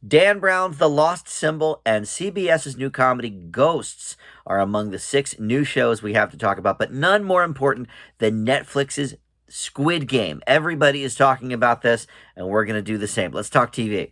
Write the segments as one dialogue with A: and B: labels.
A: Dan Brown's The Lost Symbol and CBS's new comedy Ghosts are among the 6 new shows we have to talk about, but none more important than Netflix's Squid Game. Everybody is talking about this, and we're going to do the same. Let's talk TV.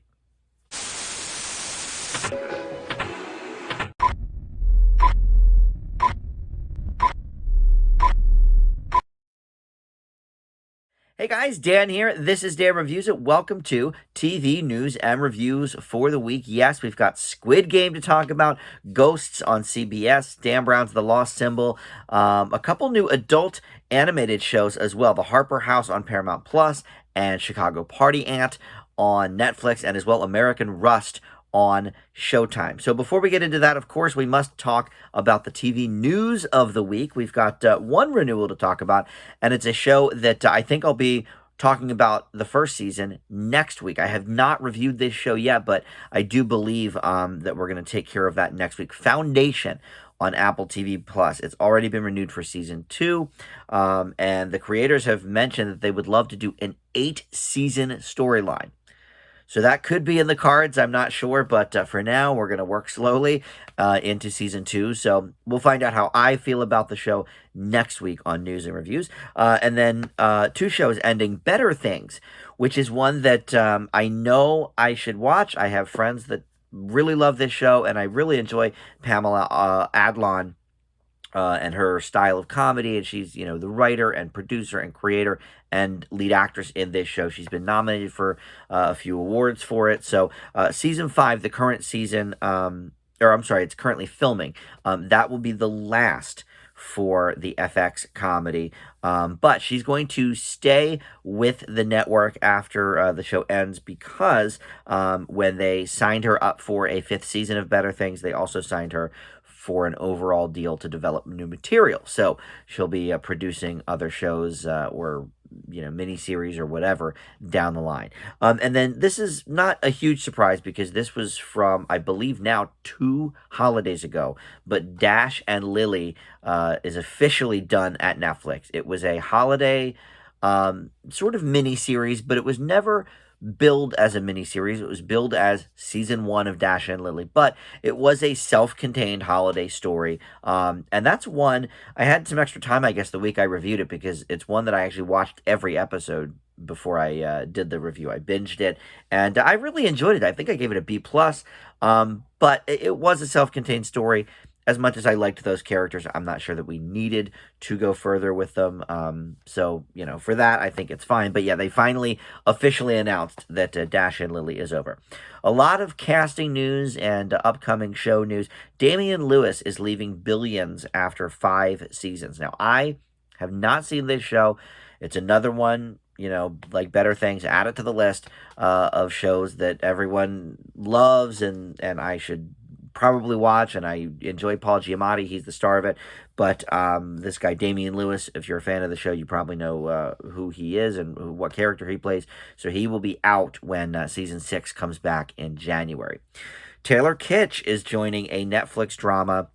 A: Hey guys, Dan here. This is Dan Reviews It. Welcome to TV news and reviews for the week. Yes, we've got Squid Game to talk about, Ghosts on CBS, Dan Brown's The Lost Symbol, a couple new adult animated shows as well, The Harper House on Paramount Plus, and Chicago Party Ant on Netflix, and as well American Rust on Showtime. So before we get into that, of course, we must talk about the TV news of the week. We've got one renewal to talk about, and it's a show that I think I'll be talking about the first season next week. I have not reviewed this show yet, but I do believe that we're going to take care of that next week. Foundation on Apple TV Plus. It's already been renewed for season 2, and the creators have mentioned that they would love to do an 8-season storyline. So that could be in the cards. I'm not sure, but for now, we're going to work slowly into season 2. So we'll find out how I feel about the show next week on News and Reviews. And then 2 shows ending, Better Things, which is one that I know I should watch. I have friends that really love this show, and I really enjoy Pamela Adlon and her style of comedy, and she's, the writer and producer and creator and lead actress in this show. She's been nominated for a few awards for it. So season 5, the current season, it's currently filming. That will be the last for the FX comedy, but she's going to stay with the network after the show ends, because when they signed her up for a 5th season of Better Things, they also signed her for an overall deal to develop new material. So she'll be producing other shows or miniseries or whatever down the line. And then this is not a huge surprise, because this was from, I believe now, 2 holidays ago, but Dash and Lily is officially done at Netflix. It was a holiday sort of miniseries, but it was never billed as a miniseries. It was billed as season 1 of Dash and Lily, but it was a self-contained holiday story. And that's one, I had some extra time, I guess, the week I reviewed it, because it's one that I actually watched every episode before I did the review. I binged it, and I really enjoyed it. I think I gave it a B+, but it was a self-contained story. As much as I liked those characters, I'm not sure that we needed to go further with them. So, for that, I think it's fine. But yeah, they finally officially announced that Dash and Lily is over. A lot of casting news and upcoming show news. Damian Lewis is leaving Billions after 5 seasons. Now, I have not seen this show. It's another one, like Better Things, add it to the list of shows that everyone loves and I should probably watch, and I enjoy Paul Giamatti. He's the star of it. But this guy, Damian Lewis, if you're a fan of the show, you probably know who he is and what character he plays. So he will be out when season 6 comes back in January. Taylor Kitsch is joining a Netflix drama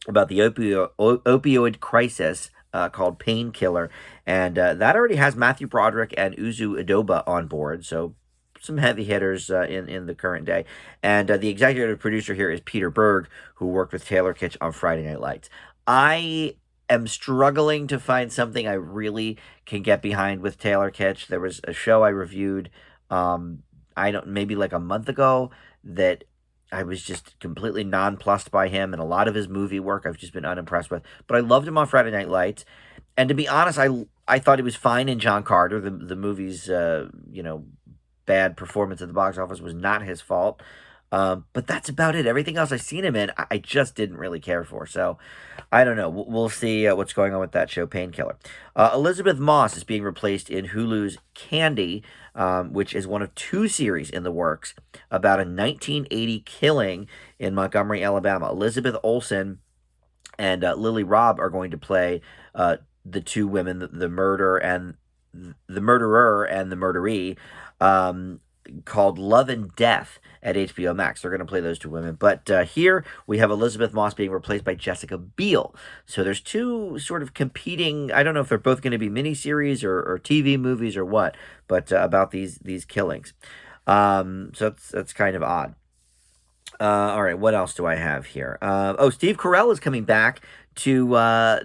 A: about the opioid crisis called Painkiller. And that already has Matthew Broderick and Uzu Adoba on board. So some heavy hitters in the current day. And the executive producer here is Peter Berg, who worked with Taylor Kitsch on Friday Night Lights. I am struggling to find something I really can get behind with Taylor Kitsch. There was a show I reviewed, maybe like a month ago, that I was just completely nonplussed by him, and a lot of his movie work I've just been unimpressed with. But I loved him on Friday Night Lights. And to be honest, I thought he was fine in John Carter. The movie's, bad performance at the box office was not his fault. But that's about it. Everything else I've seen him in, I just didn't really care for. So, I don't know. We'll see what's going on with that show, Painkiller. Elizabeth Moss is being replaced in Hulu's Candy, which is one of 2 series in the works about a 1980 killing in Montgomery, Alabama. Elizabeth Olsen and Lily Robb are going to play the 2 women, the murderer and the murderee, called Love and Death at HBO Max. They're going to play those 2 women. But here we have Elizabeth Moss being replaced by Jessica Biel. So there's 2 sort of competing, I don't know if they're both going to be miniseries or TV movies or what, but about these killings. So that's kind of odd. All right, what else do I have here? Steve Carell is coming back to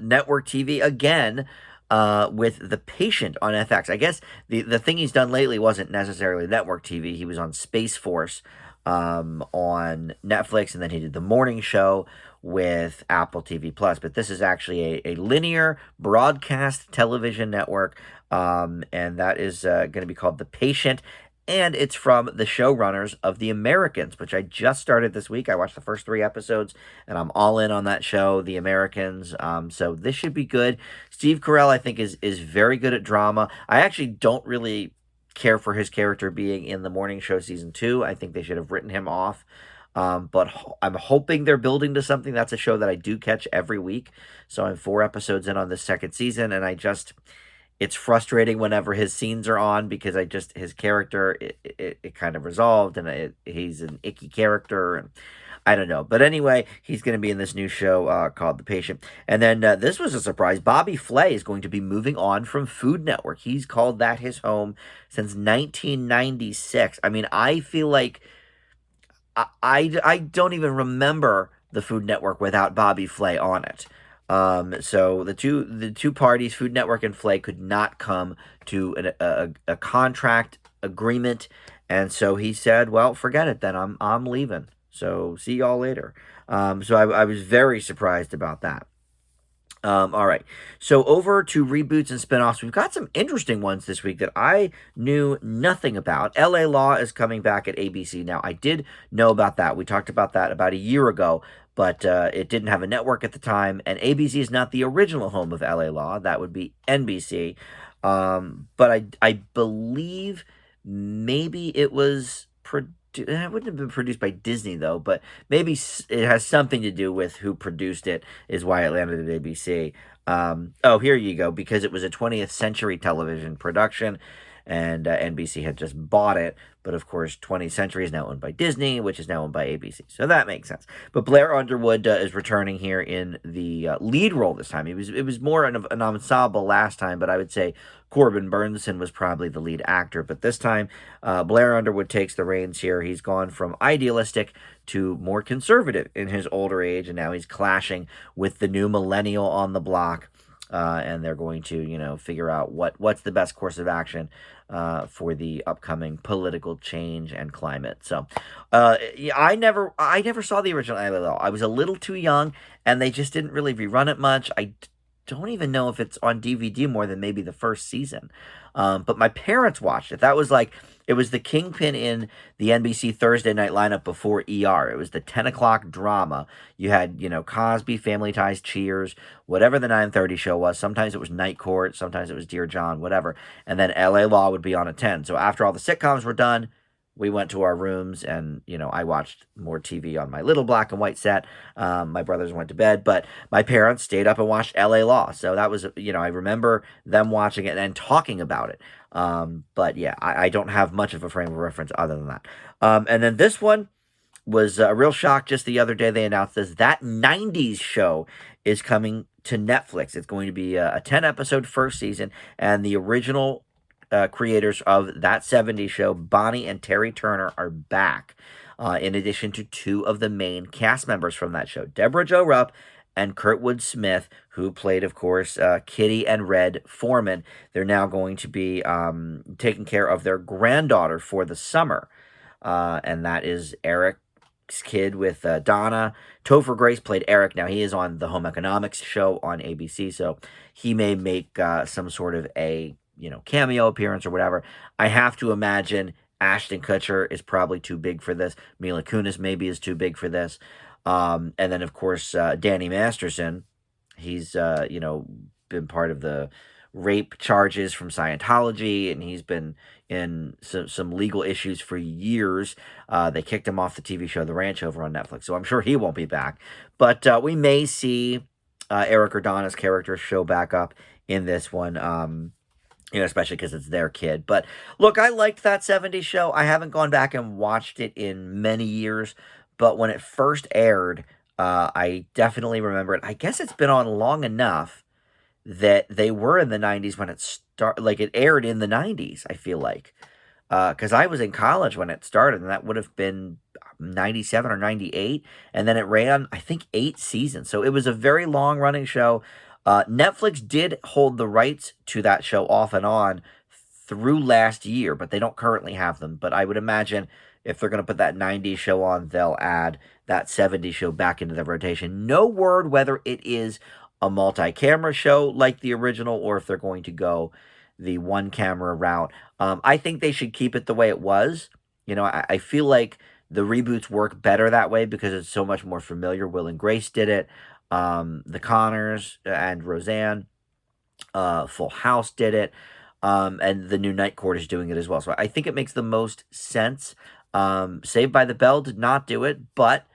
A: network TV again with The Patient on FX. I guess the thing he's done lately wasn't necessarily network TV. He was on Space Force on Netflix, and then he did The Morning Show with Apple TV Plus. But this is actually a linear broadcast television network, and that is going to be called The Patient, and it's from the showrunners of The Americans, which I just started this week. I watched the first 3 episodes, and I'm all in on that show, The Americans. So this should be good. Steve Carell, I think, is very good at drama. I actually don't really care for his character being in The Morning Show season 2. I think they should have written him off. But I'm hoping they're building to something. That's a show that I do catch every week. So I'm 4 episodes in on this second season, and it's frustrating whenever his scenes are on because his character, it kind of resolved, and he's an icky character, and I don't know. But anyway, he's going to be in this new show called The Patient. And then this was a surprise. Bobby Flay is going to be moving on from Food Network. He's called that his home since 1996. I mean, I feel like I don't even remember the Food Network without Bobby Flay on it. So the two parties, Food Network and Flay, could not come to a contract agreement, and so he said, "Well, forget it. Then I'm leaving. So see y'all later." So I was very surprised about that. All right. So over to reboots and spinoffs. We've got some interesting ones this week that I knew nothing about. LA Law is coming back at ABC. Now, I did know about that. We talked about that about a year ago, but it didn't have a network at the time. And ABC is not the original home of LA Law. That would be NBC. But I believe maybe it was it wouldn't have been produced by Disney though, but maybe it has something to do with who produced it is why it landed at ABC. Here you go, because it was a 20th Century Television production, and NBC had just bought it. But of course, 20th Century is now owned by Disney, which is now owned by ABC. So that makes sense. But Blair Underwood is returning here in the lead role this time. It was more an ensemble last time, but I would say Corbin Burnson was probably the lead actor. But this time, Blair Underwood takes the reins here. He's gone from idealistic to more conservative in his older age, and now he's clashing with the new millennial on the block. And they're going to, figure out what's the best course of action for the upcoming political change and climate. So, I never saw the original LLL. I was a little too young, and they just didn't really rerun it much. I don't even know if it's on DVD more than maybe the first season. But my parents watched it. It was the kingpin in the NBC Thursday night lineup before ER. It was the 10 o'clock drama. You had, Cosby, Family Ties, Cheers, whatever the 9:30 show was. Sometimes it was Night Court. Sometimes it was Dear John, whatever. And then LA Law would be on at 10. So after all the sitcoms were done, we went to our rooms, and I watched more TV on my little black and white set. My brothers went to bed, but my parents stayed up and watched LA Law. So that was, I remember them watching it and talking about it. But yeah, I don't have much of a frame of reference other than that. And then this one was a real shock. Just the other day they announced this. That 90s show is coming to Netflix. It's going to be a 10-episode first season, and the original creators of that 70s show, Bonnie and Terry Turner, are back, in addition to 2 of the main cast members from that show, Deborah Jo Rupp and Kurtwood Smith, who played, of course, Kitty and Red Foreman. They're now going to be taking care of their granddaughter for the summer, and that is Eric's kid with Donna. Topher Grace played Eric. Now, he is on the Home Economics show on ABC, so he may make some sort of a cameo appearance or whatever. I have to imagine Ashton Kutcher is probably too big for this. Mila Kunis maybe is too big for this. And then, of course, Danny Masterson. He's, been part of the rape charges from Scientology, and he's been in some legal issues for years. They kicked him off the TV show The Ranch over on Netflix, so I'm sure he won't be back. But we may see Eric or Donna's character show back up in this one. Especially because it's their kid. But look, I liked that 70s show. I haven't gone back and watched it in many years, but when it first aired, I definitely remember it. I guess it's been on long enough that they were in the 90s when it aired in the 90s, I feel like. because I was in college when it started, and that would have been 97 or 98. And then it ran, I think, 8 seasons. So it was a very long running show. Netflix did hold the rights to that show off and on through last year, but they don't currently have them. But I would imagine if they're going to put that 90s show on, they'll add that 70s show back into the rotation. No word whether it is a multi-camera show like the original or if they're going to go the one camera route. I think they should keep it the way it was. I feel like the reboots work better that way because it's so much more familiar. Will and Grace did it. The Connors and Roseanne, Full House did it. And the new Night Court is doing it as well. So I think it makes the most sense. Saved by the Bell did not do it, but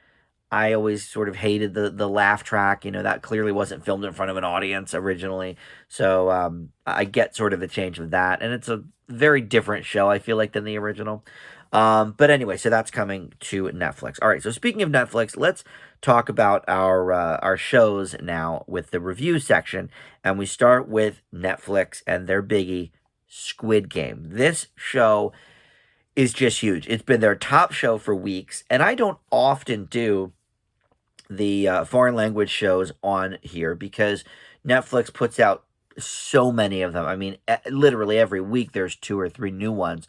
A: I always sort of hated the laugh track. That clearly wasn't filmed in front of an audience originally. So I get sort of the change of that. And it's a very different show, I feel like, than the original. But anyway, so that's coming to Netflix. All right, so speaking of Netflix, let's talk about our shows now with the review section. And we start with Netflix and their biggie, Squid Game. This show is just huge. It's been their top show for weeks, and I don't often do the foreign language shows on here because Netflix puts out so many of them. I mean, literally every week there's 2 or 3 new ones,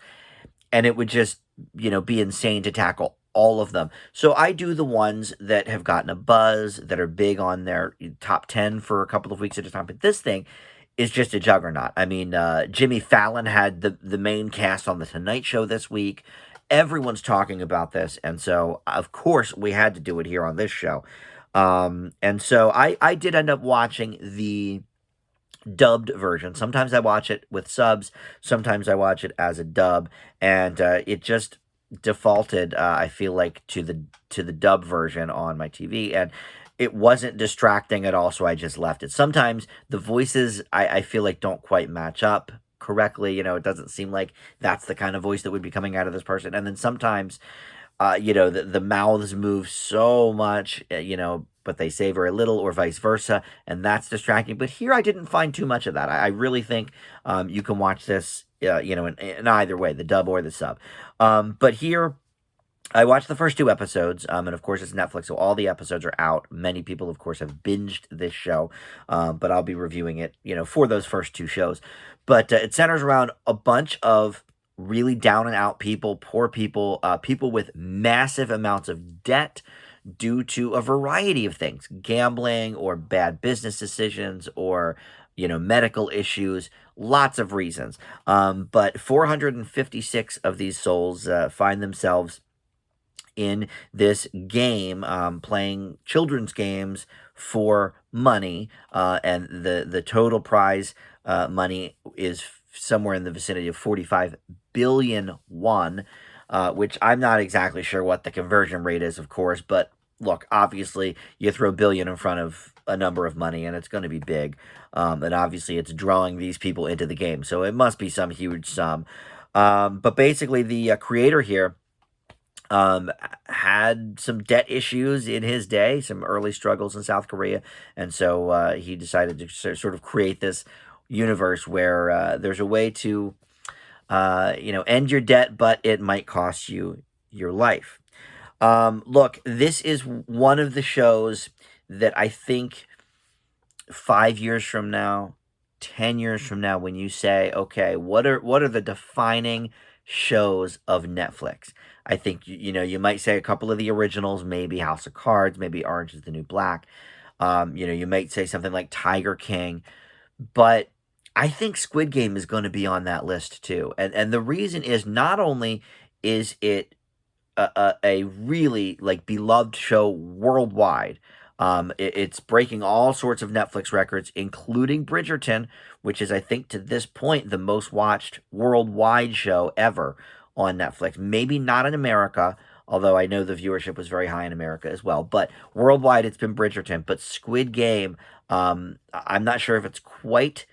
A: and it would just, be insane to tackle all of them. So I do the ones that have gotten a buzz, that are big on their top 10 for a couple of weeks at a time. But this thing is just a juggernaut. I mean, Jimmy Fallon had the main cast on The Tonight Show this week. Everyone's talking about this, and so, of course, we had to do it here on this show. And so I did end up watching the dubbed version. Sometimes I watch it with subs, sometimes I watch it as a dub, and it just defaulted, I feel like, to the dub version on my TV, and it wasn't distracting at all, so I just left it. Sometimes the voices, I feel like, don't quite match up correctly. It doesn't seem like that's the kind of voice that would be coming out of this person. And then sometimes, the mouths move so much, but they say very little, or vice versa, and that's distracting. But here I didn't find too much of that. I really think you can watch this, in either way, the dub or the sub. But here, I watched the first 2 episodes, and of course it's Netflix, so all the episodes are out. Many people, of course, have binged this show, but I'll be reviewing it, for those first 2 shows. But it centers around a bunch of really down and out people, poor people, people with massive amounts of debt due to a variety of things, gambling or bad business decisions or, medical issues, lots of reasons. But 456 of these souls find themselves in this game, playing children's games for money, and the total prize money is somewhere in the vicinity of 45 billion won, which I'm not exactly sure what the conversion rate is, of course, but look, obviously you throw billion in front of a number of money and it's going to be big, and obviously it's drawing these people into the game, so it must be some huge sum. But basically the creator here had some debt issues in his day, some early struggles in South Korea, and so he decided to sort of create this universe where there's a way to, end your debt, but it might cost you your life. Look, this is one of the shows that I think 5 years from now, 10 years from now, when you say, okay, what are the defining shows of Netflix? I think, you might say a couple of the originals, maybe House of Cards, maybe Orange is the New Black. You might say something like Tiger King, but I think Squid Game is going to be on that list too. And the reason is, not only is it a really beloved show worldwide, it's breaking all sorts of Netflix records, including Bridgerton, which is, I think, to this point, the most watched worldwide show ever on Netflix. Maybe not in America, although I know the viewership was very high in America as well. But worldwide, it's been Bridgerton. But Squid Game, I'm not sure if it's quite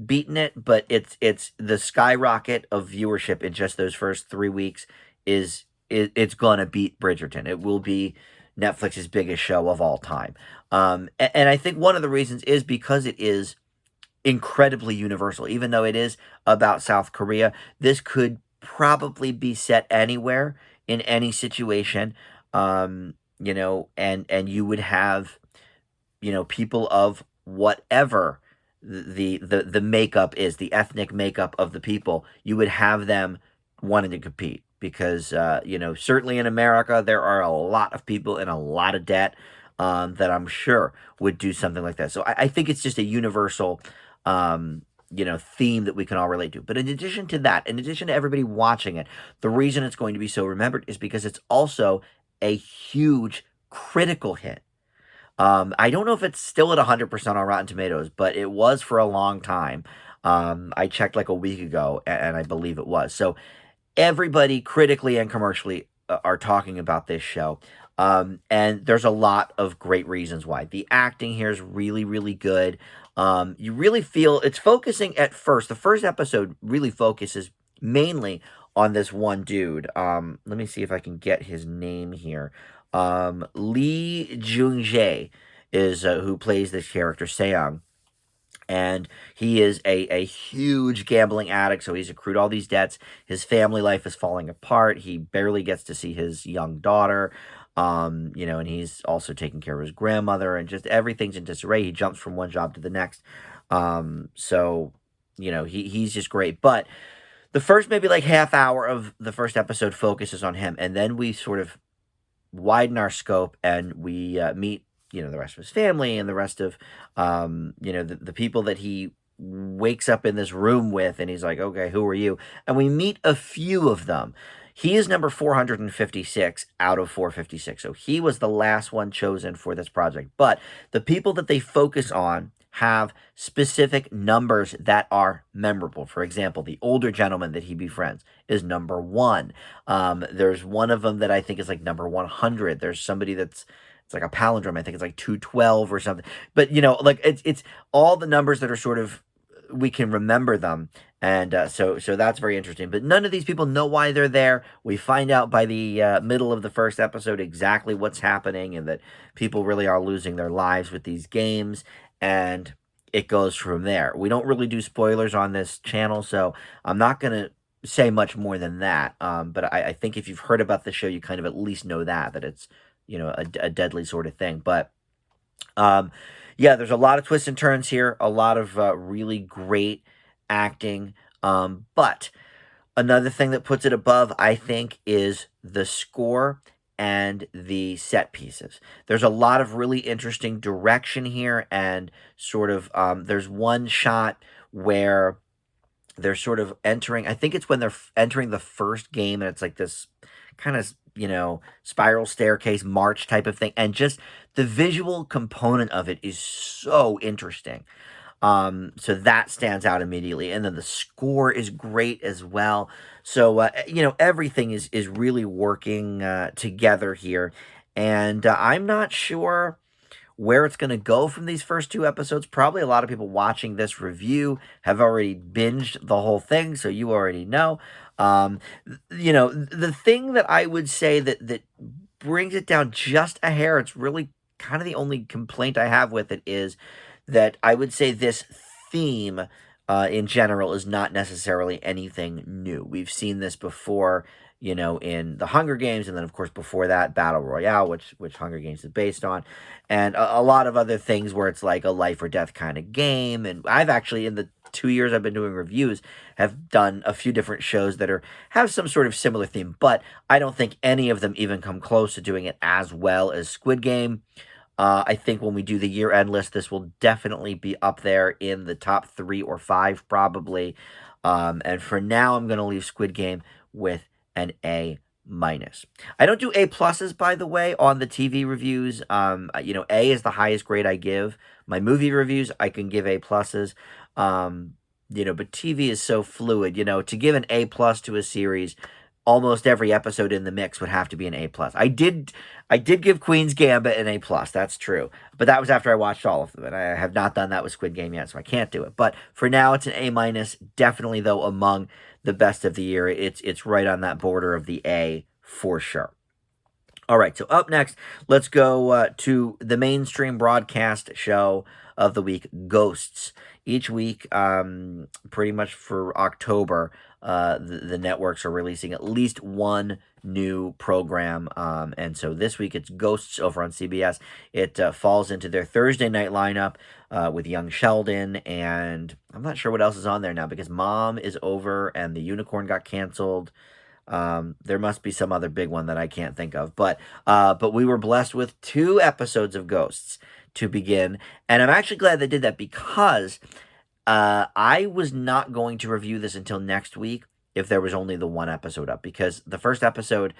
A: beaten it, but it's the skyrocket of viewership in just those first 3 weeks it's gonna beat Bridgerton. It will be Netflix's biggest show of all time. And I think one of the reasons is because it is incredibly universal. Even though it is about South Korea, this could probably be set anywhere in any situation. And you would have, people of whatever the makeup is, the ethnic makeup of the people. You would have them wanting to compete because certainly in America there are a lot of people in a lot of debt, that I'm sure would do something like that. So I think it's just a universal theme that we can all relate to. But in addition to that, in addition to everybody watching it, the reason it's going to be so remembered is because it's also a huge critical hit. I don't know if it's still at 100% on Rotten Tomatoes, but it was for a long time. I checked like a week ago, and I believe it was. So everybody, critically and commercially, are talking about this show. And there's a lot of great reasons why. The acting here is really, really good. You really feel it's focusing at first. The first episode really focuses mainly on this one dude. Let me see if I can get his name here. Lee Jung-jae is who plays this character, Seong. And he is a huge gambling addict, so he's accrued all these debts. His family life is falling apart. He barely gets to see his young daughter, and he's also taking care of his grandmother, and just everything's in disarray. He jumps from one job to the next. He's just great. But the first maybe like half hour of the first episode focuses on him, and then we sort of widen our scope and we meet the rest of his family and the rest of the people that he wakes up in this room with, and he's like, okay, who are you? And we meet a few of them. He is number 456 out of 456, so he was the last one chosen for this project. But the people that they focus on have specific numbers that are memorable. For example, the older gentleman that he befriends is number 1. There's one of them that I think is like number 100. There's somebody it's like a palindrome. I think it's like 212 or something. But it's all the numbers that are sort of, we can remember them, and so that's very interesting. But none of these people know why they're there. We find out by the middle of the first episode exactly what's happening, and that people really are losing their lives with these games, and it goes from there. We don't really do spoilers on this channel, so I'm not going to say much more than that. But I think if you've heard about the show, you kind of at least know that it's a deadly sort of thing. But there's a lot of twists and turns here, a lot of really great acting. But another thing that puts it above, I think, is the score and the set pieces. There's a lot of really interesting direction here, and sort of there's one shot where they're sort of entering, I think it's when they're entering the first game, and it's like this kind of spiral staircase march type of thing, and just the visual component of it is so interesting. So that stands out immediately, and then the score is great as well. So everything is really working together here, and I'm not sure where it's going to go from these first 2 episodes. Probably a lot of people watching this review have already binged the whole thing, so you already know. The thing that I would say that brings it down just a hair, it's really kind of the only complaint I have with it, is that I would say this theme in general is not necessarily anything new. We've seen this before, in the Hunger Games, and then of course before that, Battle Royale, which Hunger Games is based on, and a lot of other things where it's like a life or death kind of game. And I've actually, in the 2 years I've been doing reviews, have done a few different shows that have some sort of similar theme, but I don't think any of them even come close to doing it as well as Squid Game. I think when we do the year-end list, this will definitely be up there in the top 3 or 5, probably. And for now, I'm going to leave Squid Game with an A-. I don't do A+, by the way, on the TV reviews. A is the highest grade I give. My movie reviews, I can give A+. But TV is so fluid. To give an A+ to a series, almost every episode in the mix would have to be an A+. I did give Queen's Gambit an A+, that's true. But that was after I watched all of them, and I have not done that with Squid Game yet, so I can't do it. But for now, it's an A-. Definitely, though, among the best of the year. It's right on that border of the A for sure. All right, so up next, let's go to the mainstream broadcast show of the week, Ghosts. Each week, pretty much for October, the networks are releasing at least one new program. And so this week it's Ghosts over on CBS. It falls into their Thursday night lineup with Young Sheldon, and I'm not sure what else is on there now because Mom is over and the Unicorn got canceled. There must be some other big one that I can't think of, but we were blessed with 2 episodes of Ghosts to begin, and I'm actually glad they did that because I was not going to review this until next week if there was only the 1 episode up, because the first episode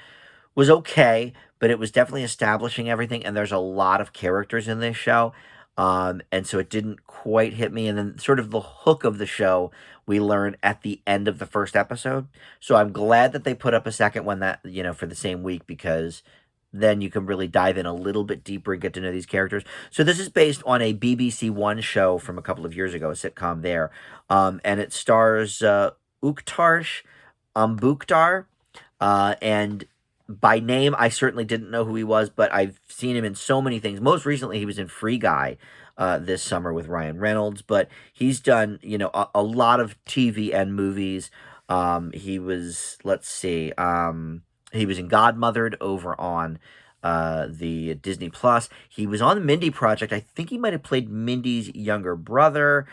A: was okay, but it was definitely establishing everything, and there's a lot of characters in this show. And so it didn't quite hit me. And then, sort of the hook of the show, we learn at the end of the first episode. So I'm glad that they put up a second one that, for the same week, because then you can really dive in a little bit deeper and get to know these characters. So this is based on a BBC One show from a couple of years ago, a sitcom there. And it stars Uktarsh Ambukdar. And by name, I certainly didn't know who he was, but I've seen him in so many things. Most recently, he was in Free Guy this summer with Ryan Reynolds, but he's done, a lot of TV and movies. He was, let's see, he was in Godmothered over on the Disney Plus. He was on the Mindy Project. I think he might have played Mindy's younger brother.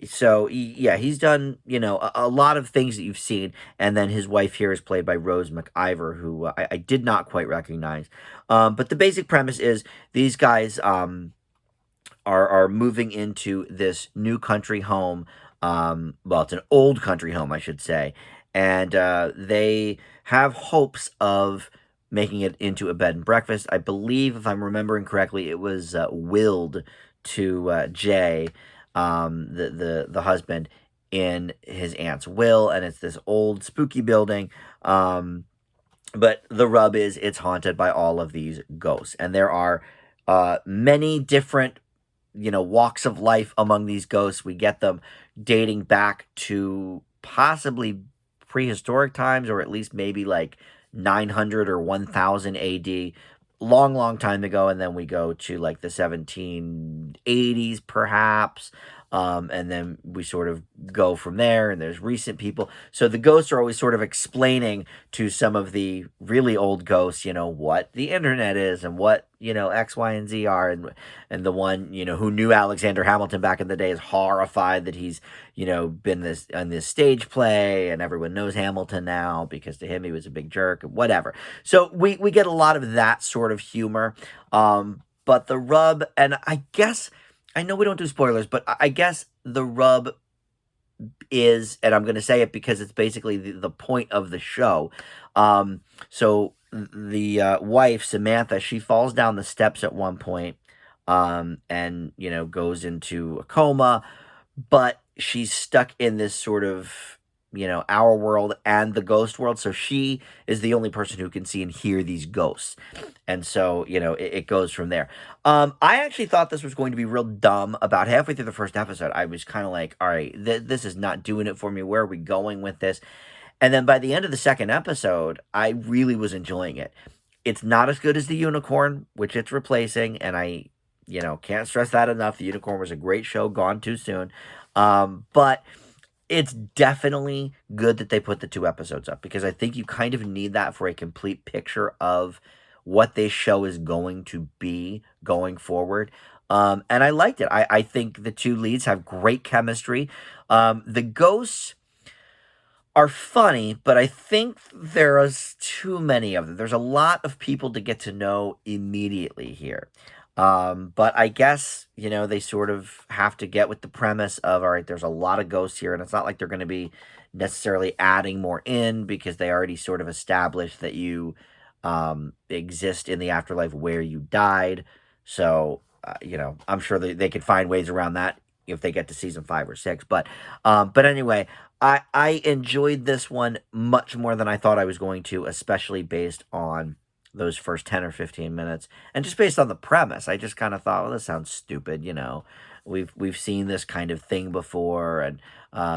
A: So yeah, he's done a lot of things that you've seen, and then his wife here is played by Rose McIver, who I did not quite recognize. But the basic premise is these guys are moving into this new country home. Well, it's an old country home, I should say, and they have hopes of making it into a bed and breakfast. I believe, if I'm remembering correctly, it was willed to Jay, the husband, in his aunt's will, and it's this old spooky building. But the rub is it's haunted by all of these ghosts, and there are many different walks of life among these ghosts. We get them dating back to possibly prehistoric times, or at least maybe like 900 or 1000 AD, long time ago. And then we go to like the 1780s perhaps, and then we sort of go from there, and there's recent people. So the ghosts are always sort of explaining to some of the really old ghosts, what the internet is and what, X, Y, and Z are. And the one, who knew Alexander Hamilton back in the day is horrified that he's, been on this stage play, and everyone knows Hamilton now because to him he was a big jerk, whatever. So we get a lot of that sort of humor. But the rub, and I know we don't do spoilers, but I guess the rub is, and I'm going to say it because it's basically the point of the show. So the wife, Samantha, she falls down the steps at one point, and, goes into a coma, but she's stuck in this sort of, our world and the ghost world. So she is the only person who can see and hear these ghosts. And so, it goes from there. I actually thought this was going to be real dumb. About halfway through the first episode, I was kind of like, all right, this is not doing it for me. Where are we going with this? And then by the end of the second episode, I really was enjoying it. It's not as good as the Unicorn, which it's replacing. And I, can't stress that enough. The Unicorn was a great show, gone too soon. But it's definitely good that they put the 2 episodes up, because I think you kind of need that for a complete picture of what this show is going to be going forward. And I liked it. I think the 2 leads have great chemistry. The ghosts are funny, but I think there's too many of them. There's a lot of people to get to know immediately here. But I guess, they sort of have to get with the premise of, all right, there's a lot of ghosts here, and it's not like they're going to be necessarily adding more in, because they already sort of established that you exist in the afterlife where you died. So, I'm sure they could find ways around that if they get to season 5 or 6. But anyway, I enjoyed this one much more than I thought I was going to, especially based on those first 10 or 15 minutes, and just based on the premise. I just kind of thought, well, this sounds stupid. We've seen this kind of thing before, and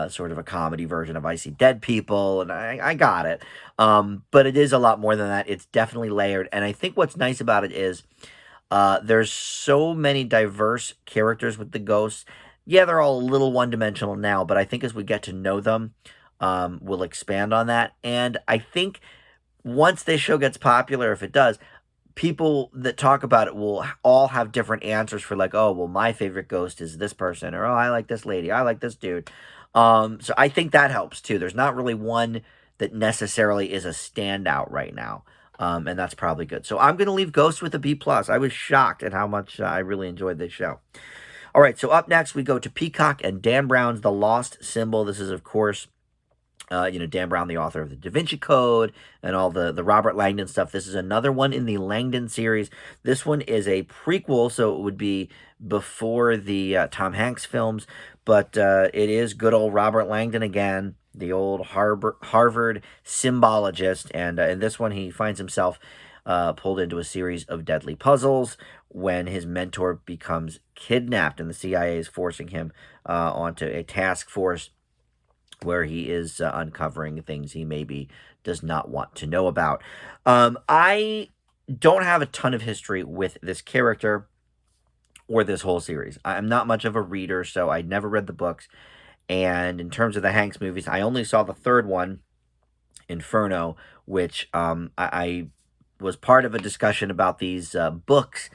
A: sort of a comedy version of I See Dead People, and I got it. But it is a lot more than that. It's definitely layered, and I think what's nice about it is there's so many diverse characters with the ghosts. Yeah, they're all a little one-dimensional now, but I think as we get to know them, we'll expand on that. And I think once this show gets popular, if it does, people that talk about it will all have different answers for like, oh, well, my favorite ghost is this person, or oh, I like this lady, I like this dude. So I think that helps too. There's not really one that necessarily is a standout right now. And that's probably good. So I'm gonna leave Ghost with a B plus. I was shocked at how much I really enjoyed this show. All right, so up next we go to Peacock and Dan Brown's The Lost Symbol. This is, of course, Dan Brown, the author of the Da Vinci Code and all the Robert Langdon stuff. This is another one in the Langdon series. This one is a prequel, so it would be before the Tom Hanks films, but it is good old Robert Langdon again, the old Harvard symbologist, and in this one he finds himself pulled into a series of deadly puzzles when his mentor becomes kidnapped, and the CIA is forcing him onto a task force where he is uncovering things he maybe does not want to know about. I don't have a ton of history with this character or this whole series. I'm not much of a reader, so I never read the books. And in terms of the Hanks movies, I only saw the third one, Inferno, which I was part of a discussion about these books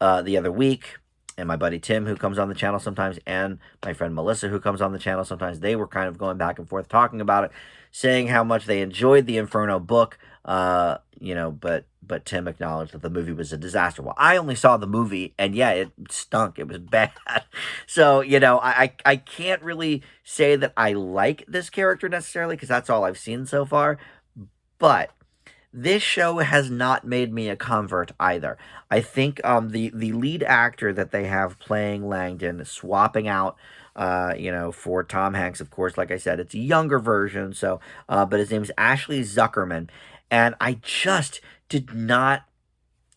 A: the other week. And my buddy Tim, who comes on the channel sometimes, and my friend Melissa, who comes on the channel sometimes, they were kind of going back and forth talking about it, saying how much they enjoyed the Inferno book, but Tim acknowledged that the movie was a disaster. Well, I only saw the movie, and yeah, it stunk. It was bad. So, I can't really say that I like this character necessarily, because that's all I've seen so far, but this show has not made me a convert either. I think the lead actor that they have playing Langdon, swapping out, for Tom Hanks, of course, like I said, it's a younger version. So, but his name is Ashley Zuckerman, and I just did not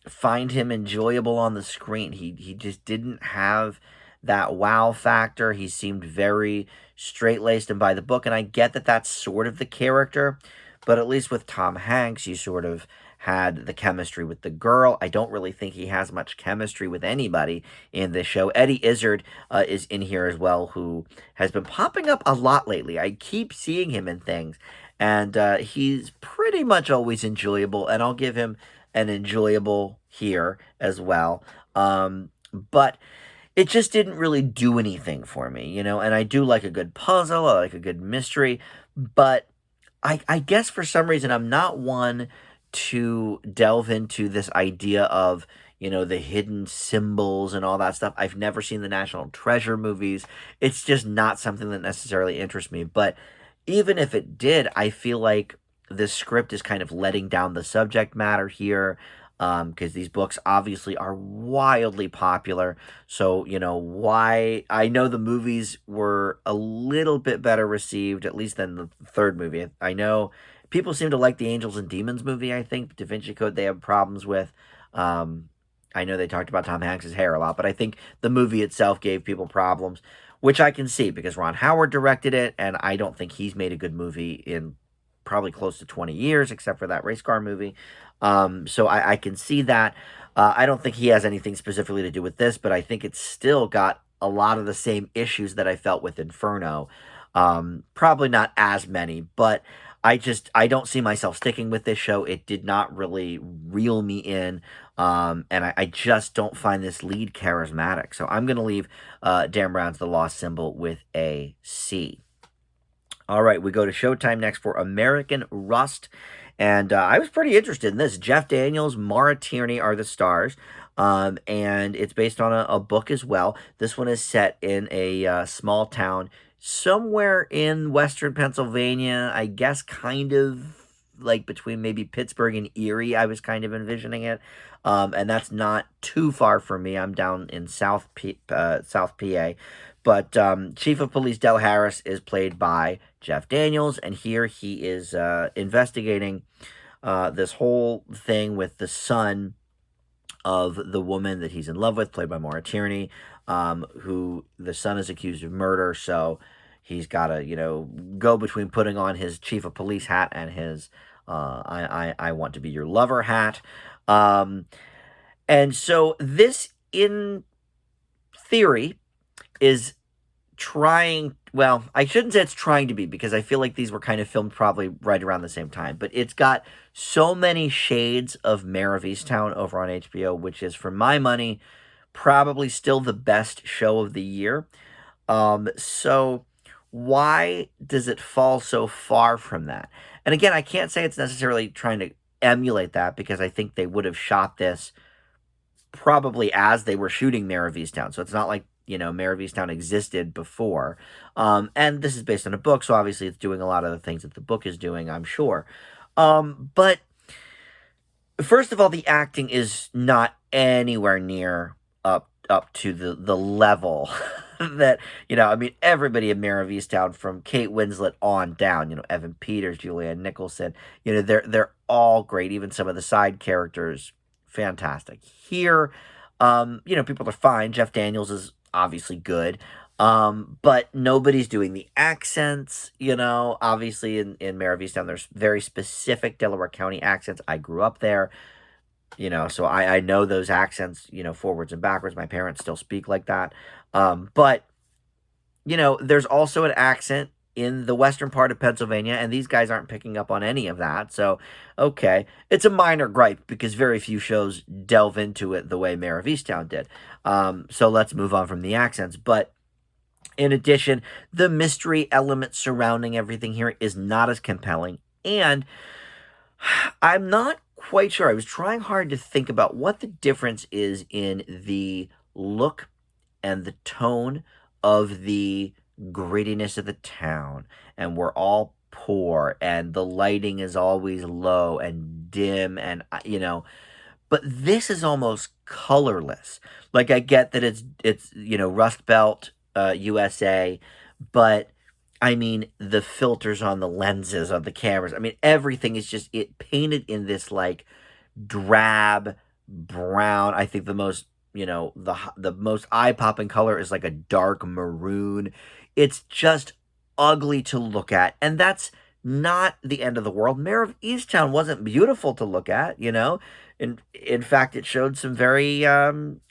A: find him enjoyable on the screen. He just didn't have that wow factor. He seemed very straight-laced and by the book, and I get that that's sort of the character. But at least with Tom Hanks, you sort of had the chemistry with the girl. I don't really think he has much chemistry with anybody in this show. Eddie Izzard is in here as well, who has been popping up a lot lately. I keep seeing him in things, and he's pretty much always enjoyable, and I'll give him an enjoyable here as well. But it just didn't really do anything for me, and I do like a good puzzle, I like a good mystery, but I guess for some reason I'm not one to delve into this idea of, the hidden symbols and all that stuff. I've never seen the National Treasure movies. It's just not something that necessarily interests me. But even if it did, I feel like this script is kind of letting down the subject matter here, because these books obviously are wildly popular. So, why I know the movies were a little bit better received, at least than the third movie. I know people seem to like the Angels and Demons movie, I think. Da Vinci Code they have problems with. I know they talked about Tom Hanks' hair a lot, but I think the movie itself gave people problems, which I can see because Ron Howard directed it, and I don't think he's made a good movie in probably close to 20 years, except for that race car movie. So I can see that. I don't think he has anything specifically to do with this, but I think it's still got a lot of the same issues that I felt with Inferno. Probably not as many, but I don't see myself sticking with this show. It did not really reel me in, and I just don't find this lead charismatic. So I'm going to leave Dan Brown's The Lost Symbol with a C. All right, we go to Showtime next for American Rust. And I was pretty interested in this. Jeff Daniels, Maura Tierney are the stars. And it's based on a book as well. This one is set in a small town somewhere in western Pennsylvania. I guess kind of like between maybe Pittsburgh and Erie. I was kind of envisioning it. And that's not too far from me. I'm down in South PA. But Chief of Police Del Harris is played by Jeff Daniels, and here he is investigating this whole thing with the son of the woman that he's in love with, played by Maura Tierney, who the son is accused of murder, so he's got to, go between putting on his chief of police hat and his I want to be your lover hat. Um, and so this, in theory, is trying, well, I shouldn't say it's trying to be, because I feel like these were kind of filmed probably right around the same time, but it's got so many shades of Mare of Easttown over on HBO, which is, for my money, probably still the best show of the year. So why does it fall so far from that? And again, I can't say it's necessarily trying to emulate that, because I think they would have shot this probably as they were shooting Mare of Easttown. So it's not like, Mare of Easttown existed before. And this is based on a book, so obviously it's doing a lot of the things that the book is doing, I'm sure. But first of all, the acting is not anywhere near up to the level that, I mean, everybody in Mare of Easttown, from Kate Winslet on down, Evan Peters, Julianne Nicholson, they're all great. Even some of the side characters, fantastic. Here, people are fine. Jeff Daniels is obviously good. But nobody's doing the accents, obviously in Mare of Easttown, there's very specific Delaware County accents. I grew up there, so I know those accents, forwards and backwards. My parents still speak like that. But, there's also an accent in the western part of Pennsylvania, and these guys aren't picking up on any of that. So, okay, it's a minor gripe, because very few shows delve into it the way Mare of Easttown did. So let's move on from the accents. But in addition, the mystery element surrounding everything here is not as compelling. And I'm not quite sure. I was trying hard to think about what the difference is in the look and the tone of the grittiness of the town. And we're all poor, and the lighting is always low and dim, and, but this is almost colorless. Like, I get that it's Rust Belt, USA, but I mean, the filters on the lenses of the cameras, I mean, everything is just painted in this like drab brown. I think the most, the most eye-popping color is like a dark maroon. It's just ugly to look at, and that's not the end of the world. Mare of Easttown wasn't beautiful to look at, In fact, it showed some very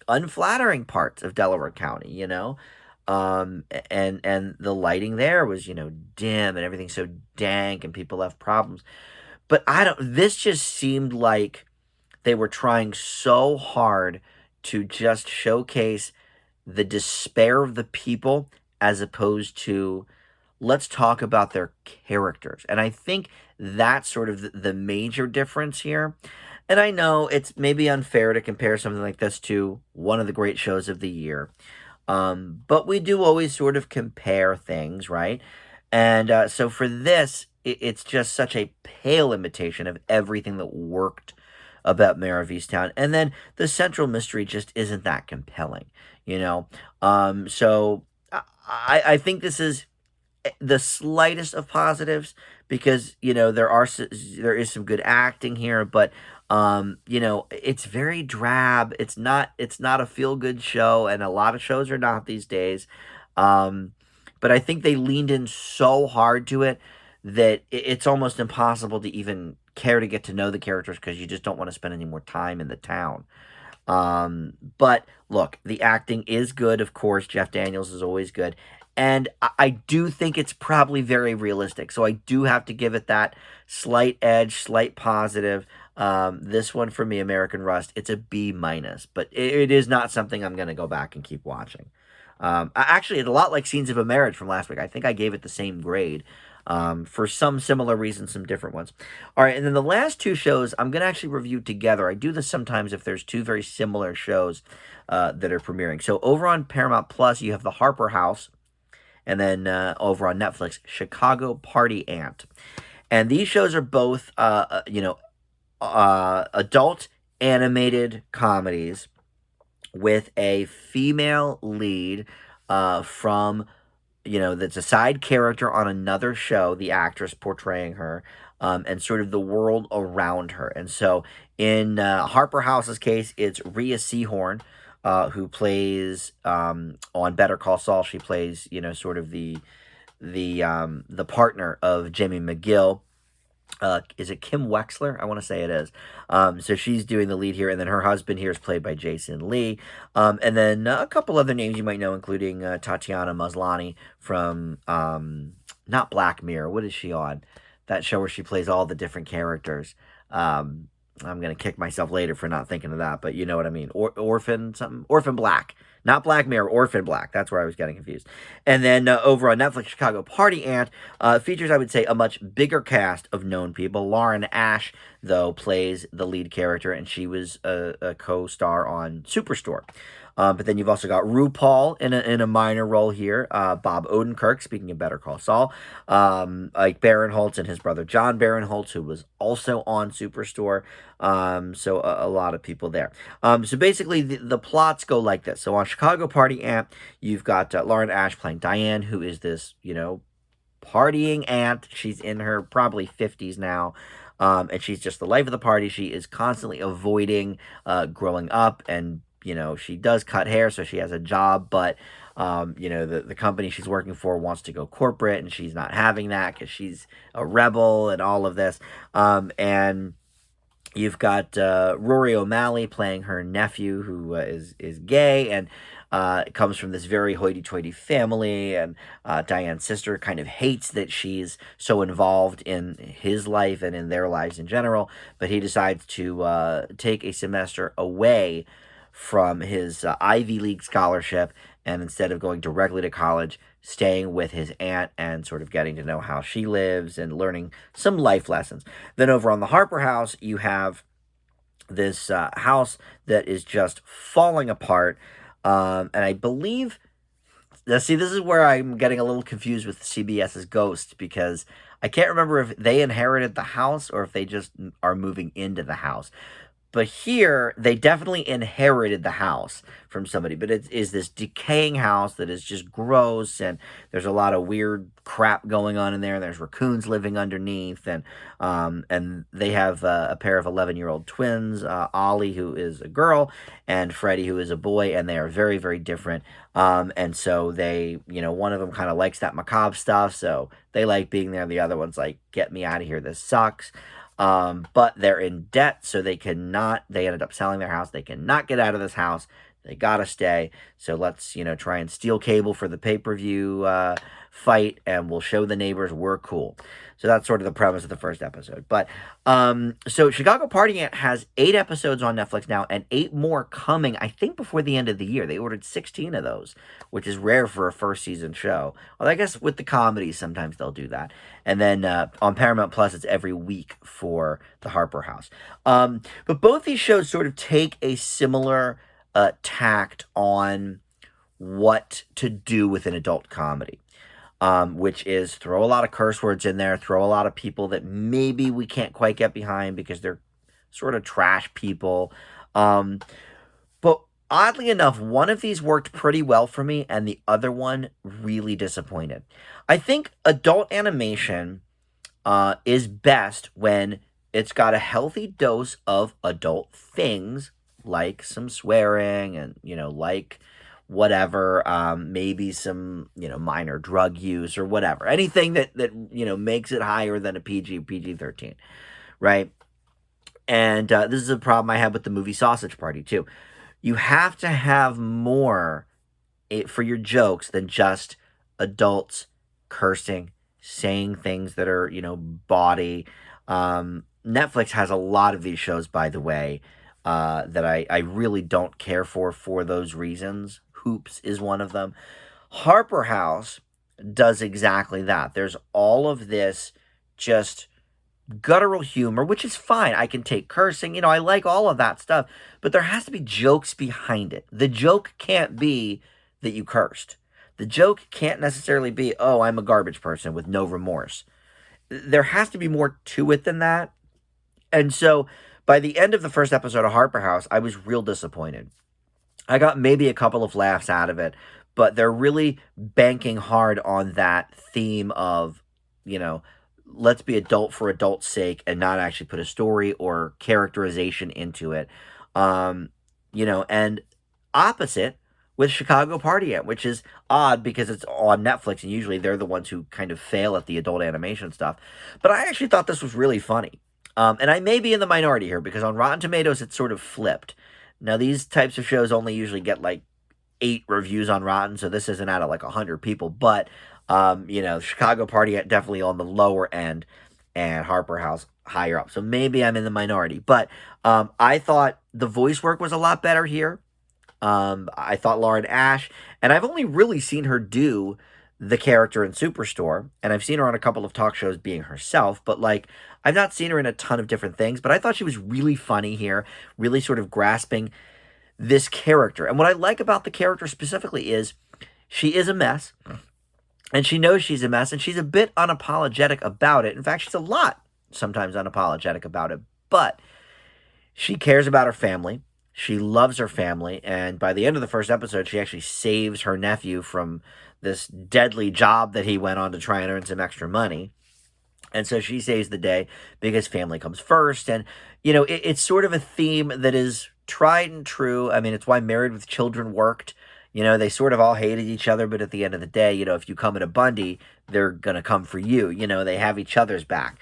A: unflattering parts of Delaware County, and the lighting there was, dim, and everything so dank, and people have problems. But this just seemed like they were trying so hard to just showcase the despair of the people, as opposed to, let's talk about their characters. And I think that's sort of the major difference here. And I know it's maybe unfair to compare something like this to one of the great shows of the year. But we do always sort of compare things, right? And so for this, it's just such a pale imitation of everything that worked about Mare of Easttown. And then the central mystery just isn't that compelling, So I think this is the slightest of positives, because, there is some good acting here, but it's very drab. It's not a feel-good show, and a lot of shows are not these days. But I think they leaned in so hard to it that it's almost impossible to even care to get to know the characters, because you just don't want to spend any more time in the town. But look, the acting is good, of course. Jeff Daniels is always good. And I do think it's probably very realistic. So I do have to give it that slight edge, slight positive. This one for me, American Rust, it's a B minus, but it is not something I'm going to go back and keep watching. Actually, it's a lot like Scenes of a Marriage from last week. I think I gave it the same grade. For some similar reasons, some different ones. All right, and then the last two shows I'm going to actually review together. I do this sometimes if there's two very similar shows that are premiering. So over on Paramount Plus, you have The Harper House, and then over on Netflix, Chicago Party Ant. And these shows are both, adult animated comedies with a female lead from, that's a side character on another show, the actress portraying her, and sort of the world around her. And so in Harper House's case, it's Rhea Seehorn, who plays on Better Call Saul. She plays, sort of the the partner of Jamie McGill. Is it Kim Wexler? I want to say it is. So she's doing the lead here, and then her husband here is played by Jason Lee. And then a couple other names you might know, including Tatiana Maslany from not Black Mirror. What is she on? That show where she plays all the different characters. I'm gonna kick myself later for not thinking of that, but you know what I mean. Orphan something, Orphan Black, not Black Mirror, Orphan Black. That's where I was getting confused. And then over on Netflix, Chicago Party Ant features, I would say, a much bigger cast of known people. Lauren Ash, though, plays the lead character, and she was a co-star on Superstore. But then you've also got RuPaul in a minor role here. Bob Odenkirk, speaking of Better Call Saul. Ike Barinholtz and his brother John Barinholtz, who was also on Superstore. So a lot of people there. So basically, the plots go like this. So on Chicago Party Ant, you've got Lauren Ash playing Diane, who is this, partying aunt. She's in her probably 50s now. And she's just the life of the party. She is constantly avoiding growing up, and she does cut hair, so she has a job, but the company she's working for wants to go corporate, and she's not having that because she's a rebel and all of this. And you've got Rory O'Malley playing her nephew, who is gay, and comes from this very hoity-toity family, and Diane's sister kind of hates that she's so involved in his life and in their lives in general, but he decides to take a semester away from his Ivy League scholarship, and instead of going directly to college, staying with his aunt and sort of getting to know how she lives and learning some life lessons. Then over on the Harper house, you have this house that is just falling apart. And I believe, now see, this is where I'm getting a little confused with CBS's Ghost, because I can't remember if they inherited the house or if they just are moving into the house. But here, they definitely inherited the house from somebody. But it is this decaying house that is just gross, and there's a lot of weird crap going on in there. There's raccoons living underneath, and they have a pair of 11-year-old twins, Ollie, who is a girl, and Freddie, who is a boy, and they are very, very different. And so they, one of them kind of likes that macabre stuff, so they like being there. The other one's like, get me out of here, this sucks. But they're in debt, so they ended up selling their house. They cannot get out of this house. They gotta stay. So let's, try and steal cable for the pay-per-view fight, and we'll show the neighbors we're cool. So that's sort of the premise of the first episode. But so Chicago Party Ant has 8 episodes on Netflix now, and 8 more coming, I think, before the end of the year. They ordered 16 of those, which is rare for a first season show. Well, I guess with the comedies, sometimes they'll do that. And then on Paramount Plus, it's every week for the Harper House. But both these shows sort of take a similar tact on what to do with an adult comedy. Which is throw a lot of curse words in there, throw a lot of people that maybe we can't quite get behind because they're sort of trash people. But oddly enough, one of these worked pretty well for me, and the other one really disappointed. I think adult animation is best when it's got a healthy dose of adult things, like some swearing and, like whatever, maybe some, minor drug use or whatever. Anything that makes it higher than a PG-13, right? And this is a problem I had with the movie Sausage Party, too. You have to have more for your jokes than just adults cursing, saying things that are, bawdy. Netflix has a lot of these shows, by the way, that I really don't care for those reasons. Hoops is one of them. Harper House does exactly that. There's all of this just guttural humor, which is fine. I can take cursing. I like all of that stuff. But there has to be jokes behind it. The joke can't be that you cursed. The joke can't necessarily be, oh, I'm a garbage person with no remorse. There has to be more to it than that. And so by the end of the first episode of Harper House, I was real disappointed. I got maybe a couple of laughs out of it, but they're really banking hard on that theme of, let's be adult for adult's sake and not actually put a story or characterization into it. And opposite, with Chicago Party Ant, which is odd because it's on Netflix, and usually they're the ones who kind of fail at the adult animation stuff. But I actually thought this was really funny. And I may be in the minority here because on Rotten Tomatoes, it's sort of flipped. Now, these types of shows only usually get like 8 reviews on Rotten, so this isn't out of like 100 people. But, Chicago Party Ant definitely on the lower end, and Harper House higher up. So maybe I'm in the minority. But I thought the voice work was a lot better here. I thought Lauren Ash, and I've only really seen her do the character in Superstore, and I've seen her on a couple of talk shows being herself, but like I've not seen her in a ton of different things, but I thought she was really funny here, really sort of grasping this character. And what I like about the character specifically is she is a mess, and she knows she's a mess, and she's a bit unapologetic about it. In fact, she's a lot sometimes unapologetic about it, but she cares about her family. She loves her family, and by the end of the first episode, she actually saves her nephew from this deadly job that he went on to try and earn some extra money. And so she saves the day because family comes first. And, it's sort of a theme that is tried and true. I mean, it's why Married with Children worked. They sort of all hated each other, but at the end of the day, if you come in a Bundy, they're going to come for you. They have each other's back.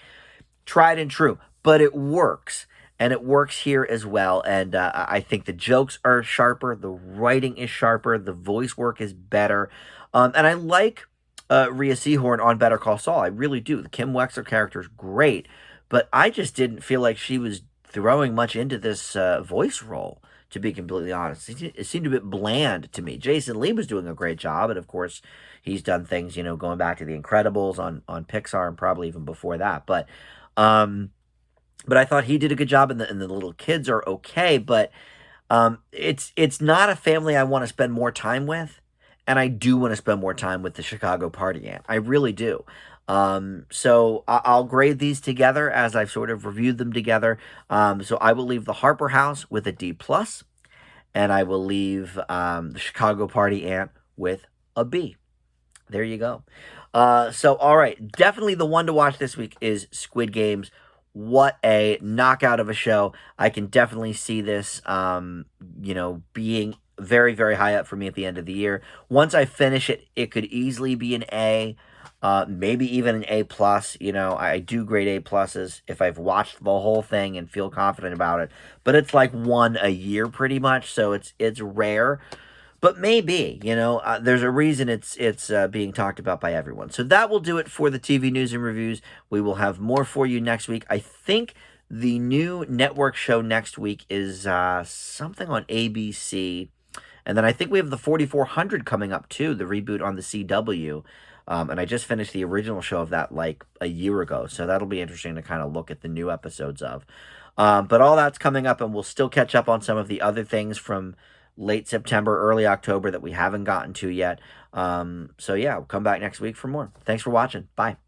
A: Tried and true, but it works. And it works here as well. And I think the jokes are sharper. The writing is sharper. The voice work is better. And I like Rhea Seehorn on Better Call Saul. I really do. The Kim Wexler character is great. But I just didn't feel like she was throwing much into this voice role, to be completely honest. It seemed a bit bland to me. Jason Lee was doing a great job. And, of course, he's done things, going back to The Incredibles on Pixar and probably even before that. But I thought he did a good job, and the little kids are okay. But it's not a family I want to spend more time with, and I do want to spend more time with the Chicago Party Ant. I really do. So I'll grade these together as I've sort of reviewed them together. So I will leave the Harper House with a D+, and I will leave the Chicago Party Ant with a B. There you go. So all right, definitely the one to watch this week is Squid Games. What a knockout of a show. I can definitely see this, being very, very high up for me at the end of the year. Once I finish it, it could easily be an A, maybe even an A+. I do grade A+s if I've watched the whole thing and feel confident about it. But it's like one a year pretty much, so it's rare. But maybe, there's a reason it's being talked about by everyone. So that will do it for the TV news and reviews. We will have more for you next week. I think the new network show next week is something on ABC. And then I think we have the 4400 coming up too, the reboot on the CW. And I just finished the original show of that like a year ago. So that'll be interesting to kind of look at the new episodes of. But all that's coming up, and we'll still catch up on some of the other things from late September, early October that we haven't gotten to yet. So yeah, we'll come back next week for more. Thanks for watching. Bye.